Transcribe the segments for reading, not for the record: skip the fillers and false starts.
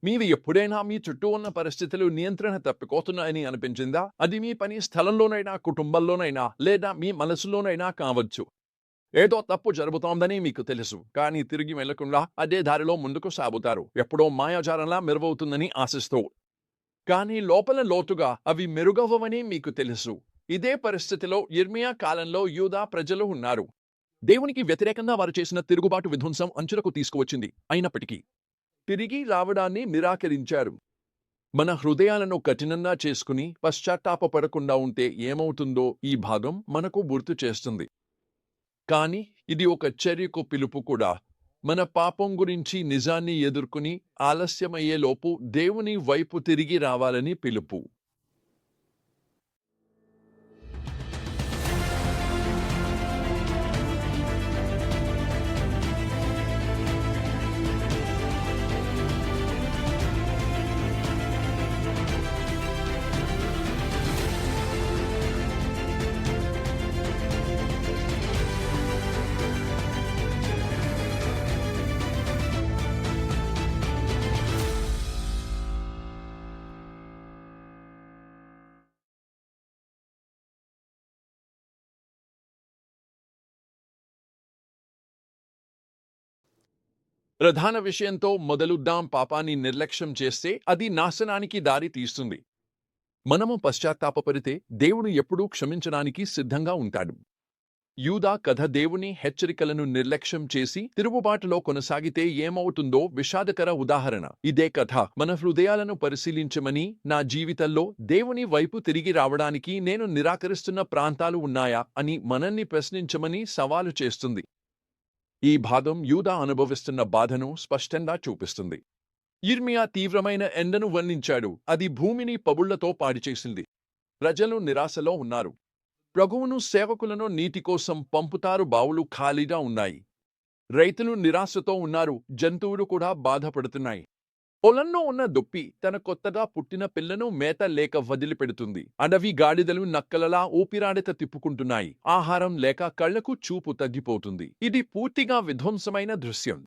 మీరు ఎప్పుడైనా మీ చుట్టూ ఉన్న పరిస్థితులు నియంత్రణ తప్పిపోతున్నాయని అనిపించిందా? అది మీ పని స్థలంలోనైనా, కుటుంబంలోనైనా లేదా మీ మనసులోనైనా కావచ్చు. ఏదో తప్పు జరుగుతోందని మీకు తెలుసు. కానీ తిరిగి వెళ్లకుండా అదే దారిలో ముందుకు సాగుతారు. ఎప్పుడో మాయాజాలంలా మెరుగవుతుందని ఆశిస్తూ. కానీ లోపల లోతుగా అవి మెరుగవ్వవని మీకు తెలుసు. ఇదే పరిస్థితిలో యిర్మీయా కాలంలో యూదా ప్రజలు ఉన్నారు. దేవునికి వ్యతిరేకంగా వారు చేసిన తిరుగుబాటు విధ్వంసం అంచులకు తీసుకువచ్చింది. అయినప్పటికీ తిరిగి రావడాన్ని నిరాకరించారు. మన హృదయాలను కఠినంగా చేసుకుని పశ్చాత్తాపపడకుండా ఉంటే ఏమవుతుందో ఈ భాగం మనకు గుర్తు చేస్తుంది. కానీ ఇది ఒక చర్యకు పిలుపు కూడా. మన పాపం గురించి నిజాన్ని ఎదుర్కొని ఆలస్యమయ్యేలోపు దేవుని వైపు తిరిగి రావాలని పిలుపు. ప్రధాన విషయంతో మొదలుద్దాం. పాపాన్ని నిర్లక్ష్యం చేస్తే అది నాశనానికి దారి తీస్తుంది. మనము పశ్చాత్తాపపడితే దేవుడు ఎప్పుడూ క్షమించడానికి సిద్ధంగా ఉంటాడు. యూదా కథ దేవుని హెచ్చరికలను నిర్లక్ష్యం చేసి తిరుగుబాటులో కొనసాగితే ఏమవుతుందో విషాదకర ఉదాహరణ. ఇదే కథ మన హృదయాలను పరిశీలించమని, నా జీవితంలో దేవుని వైపు తిరిగి రావడానికి నేను నిరాకరిస్తున్న ప్రాంతాలు ఉన్నాయా అని మనల్ని ప్రశ్నించమని సవాలు చేస్తుంది. ఈ భాగం యూదా అనుభవిస్తున్న బాధను స్పష్టంగా చూపిస్తుంది. యిర్మీయా తీవ్రమైన ఎండను వర్ణించాడు. అది భూమిని పగుళ్లతో పాడిచేసింది. ప్రజలు నిరాశలో ఉన్నారు. ప్రభువును సేవకులను నీటి కోసం పంపుతారు, బావులు ఖాళీగా ఉన్నాయి. రైతులు నిరాశతో ఉన్నారు, జంతువులు కూడా బాధపడుతున్నాయి. పొలంలో ఉన్న దుప్పి తన కొత్తగా పుట్టిన పిల్లను మేత లేక వదిలిపెడుతుంది. అడవి గాడిదలు నక్కలలా ఊపిరాడత తిప్పుకుంటున్నాయి. ఆహారం లేక కళ్లకు చూపు తగ్గిపోతుంది. ఇది పూర్తిగా విధ్వంసమైన దృశ్యం.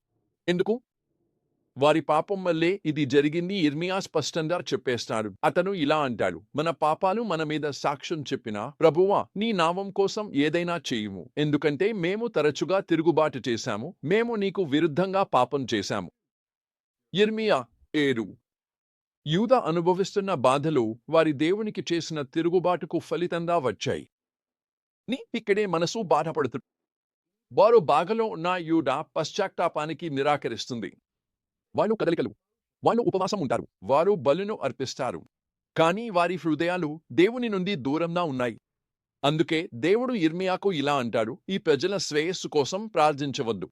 ఎందుకు? వారి పాపం వల్లే ఇది జరిగింది. యిర్మీయా స్పష్టంగా చెప్పేస్తాడు. అతను ఇలా అంటాడు, మన పాపాలు మన మీద సాక్ష్యం చెప్పినా, ప్రభువా, నీ నామం కోసం ఏదైనా చేయుము. ఎందుకంటే మేము తరచుగా తిరుగుబాటు చేశాము, మేము నీకు విరుద్ధంగా పాపం చేశాము. యిర్మీయా 7. యూదా అనుభవిస్తున్న బాధలు వారి దేవునికి చేసిన తిరుగుబాటుకు ఫలితంగా వచ్చాయి. ఇక్కడే మనసు బాధపడుతుంది. వారు బాధలో ఉన్న యూదా పశ్చాత్తాపానికి నిరాకరిస్తుంది. వాళ్ళు కదలికలు, వాళ్ళు ఉపవాసం ఉంటారు, వారు బలును అర్పిస్తారు. కానీ వారి హృదయాలు దేవుని నుండి దూరంగా ఉన్నాయి. అందుకే దేవుడు యిర్మీయాకు ఇలా అంటాడు, ఈ ప్రజల శ్రేయస్సు కోసం ప్రార్థించవద్దు.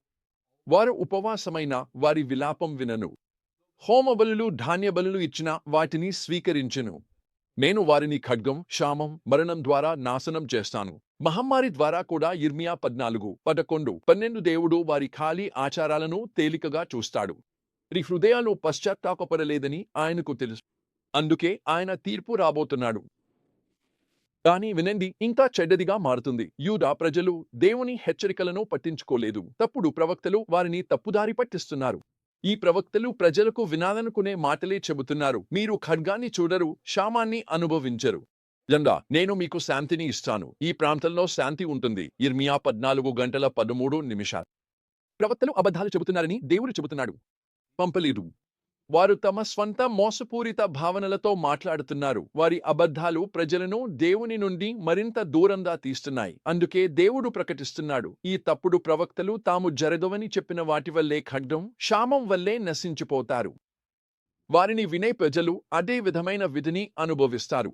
వారు ఉపవాసమైన వారి విలాపం వినను. హోమబలులు, ధాన్యబలులు ఇచ్చిన వాటిని స్వీకరించెను. నేను వారిని ఖడ్గం, క్షామం, మరణం ద్వారా నాశనం చేస్తాను. మహమ్మారి ద్వారా కూడా. యిర్మీయా 14, 11, 12. దేవుడు వారి ఖాళీ ఆచారాలను తేలికగా చూస్తాడు. వారి హృదయాలు పశ్చాత్తాపపడలేదని ఆయనకు తెలుసు. అందుకే ఆయన తీర్పు రాబోతున్నాడు. కానీ వినండి, ఇంకా చెడ్డదిగా మారుతుంది. యూదా ప్రజలు దేవుని హెచ్చరికలను పట్టించుకోలేదు. తప్పుడు ప్రవక్తలు వారిని తప్పుదారి పట్టిస్తున్నారు. ఈ ప్రవక్తలు ప్రజలకు వినాలనుకునే మాటలే చెబుతున్నారు. మీరు ఖడ్గాన్ని చూడరు, క్షామాన్ని అనుభవించరు. నేను మీకు శాంతిని ఇస్తాను. ఈ ప్రాంతంలో శాంతి ఉంటుంది. యిర్మీయా 14:13. ప్రవక్తలు అబద్ధాలు చెబుతున్నారని దేవుడు చెబుతున్నాడు. పంపలేదు. వారు తమ స్వంత మోసపూరిత భావనలతో మాట్లాడుతున్నారు. వారి అబద్ధాలు ప్రజలను దేవుని నుండి మరింత దూరంగా తీస్తున్నాయి. అందుకే దేవుడు ప్రకటిస్తున్నాడు, ఈ తప్పుడు ప్రవక్తలు తాము జరగవని చెప్పిన వాటి వల్లే ఖడ్గం, క్షామం వల్లే నశించిపోతారు. వారిని వినే ప్రజలు అదే విధమైన విధిని అనుభవిస్తారు.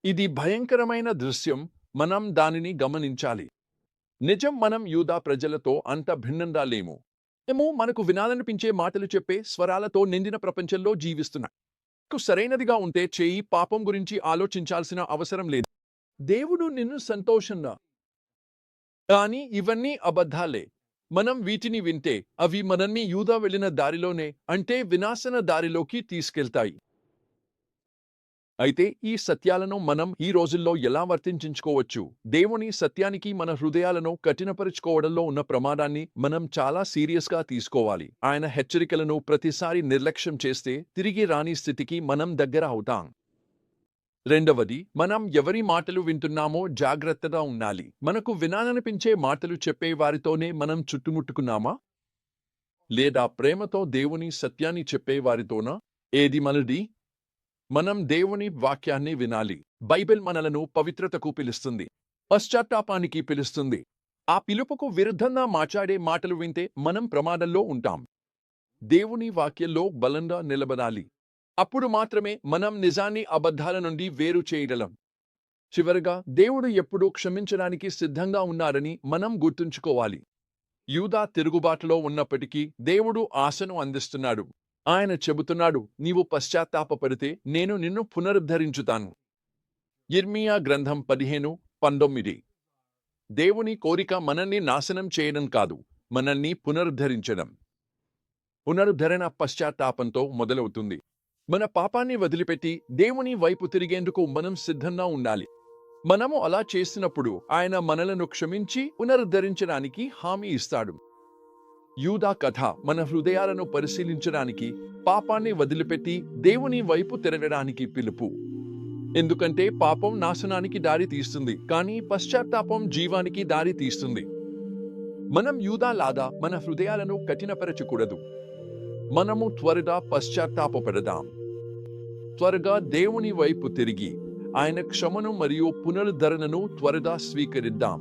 ఇది భయంకరమైన దృశ్యం. మనం దానిని గమనించాలి. నిజం, మనం యూదా ప్రజలతో అంత భిన్నంగా లేము. మనకు వినాలనిపించే మాటలు చెప్పే స్వరాలతో నిండిన ప్రపంచంలో జీవిస్తున్నా. సరైనదిగా ఉంటే చేయి, పాపం గురించి ఆలోచించాల్సిన అవసరం లేదు. దేవుడు నిన్ను సంతోషంగా. కానీ ఇవన్నీ అబద్ధాలే. మనం వీటిని వింటే అవి మనల్ని యూదా వెళ్ళిన దారిలోనే, అంటే వినాశన దారిలోకి తీసుకెళ్తాయి. అయితే ఈ సత్యాలను మనం ఈ రోజుల్లో ఎలా వర్తించుకోవచ్చు? దేవుని సత్యానికి మన హృదయాలను కఠినపరుచుకోవడంలో ఉన్న ప్రమాదాన్ని మనం చాలా సీరియస్గా తీసుకోవాలి. ఆయన హెచ్చరికలను ప్రతిసారి నిర్లక్ష్యం చేస్తే తిరిగి రాని స్థితికి మనం దగ్గర అవుతాం. రెండవది, మనం ఎవరి మాటలు వింటున్నామో జాగ్రత్తగా ఉండాలి. మనకు వినాలనిపించే మాటలు చెప్పే వారితోనే మనం చుట్టుముట్టుకున్నామా? లేదా ప్రేమతో దేవుని సత్యాన్ని చెప్పే వారితోనా? ఏది మనది? మనం దేవుని వాక్యాన్ని వినాలి. బైబిల్ మనలను పవిత్రతకు పిలుస్తుంది, పశ్చాత్తాపానికి పిలుస్తుంది. ఆ పిలుపుకు విరుద్ధంగా మాట్లాడే మాటలు వింటే మనం ప్రమాదంలో ఉంటాం. దేవుని వాక్యంలో బలంగా నిలబడాలి. అప్పుడు మాత్రమే మనం నిజాన్ని అబద్ధాల నుండి వేరు చేయగలం. చివరగా, దేవుడు ఎప్పుడూ క్షమించడానికి సిద్ధంగా ఉన్నారని మనం గుర్తుంచుకోవాలి. యూదా తిరుగుబాటులో ఉన్నప్పటికీ దేవుడు ఆశను అందిస్తున్నాడు. ఆయన చెబుతున్నాడు, నీవు పశ్చాత్తాపపడితే నేను నిన్ను పునరుద్ధరించుతాను. యిర్మీయా గ్రంథం 15:19. దేవుని కోరిక మనల్ని నాశనం చేయడం కాదు, మనల్ని పునరుద్ధరించడం. పునరుద్ధరణ పశ్చాత్తాపంతో మొదలవుతుంది. మన పాపాన్ని వదిలిపెట్టి దేవుని వైపు తిరిగేందుకు మనం సిద్ధంగా ఉండాలి. మనము అలా చేసినప్పుడు ఆయన మనలను క్షమించి పునరుద్ధరించడానికి హామీ ఇస్తాడు. యూదా కథ మన హృదయాలను పరిశీలించడానికి, పాపాన్ని వదిలిపెట్టి దేవుని వైపు తిరగడానికి పిలుపు. ఎందుకంటే పాపం నాశనానికి దారి తీస్తుంది, కానీ పశ్చాత్తాపం జీవానికి దారి తీస్తుంది. మనం యూదా లాగా మన హృదయాలను కఠినపరచకూడదు. మనము త్వరగా పశ్చాత్తాపపడదాం. త్వరగా దేవుని వైపు తిరిగి ఆయన క్షమను మరియు పునరుద్ధరణను త్వరగా స్వీకరిద్దాం.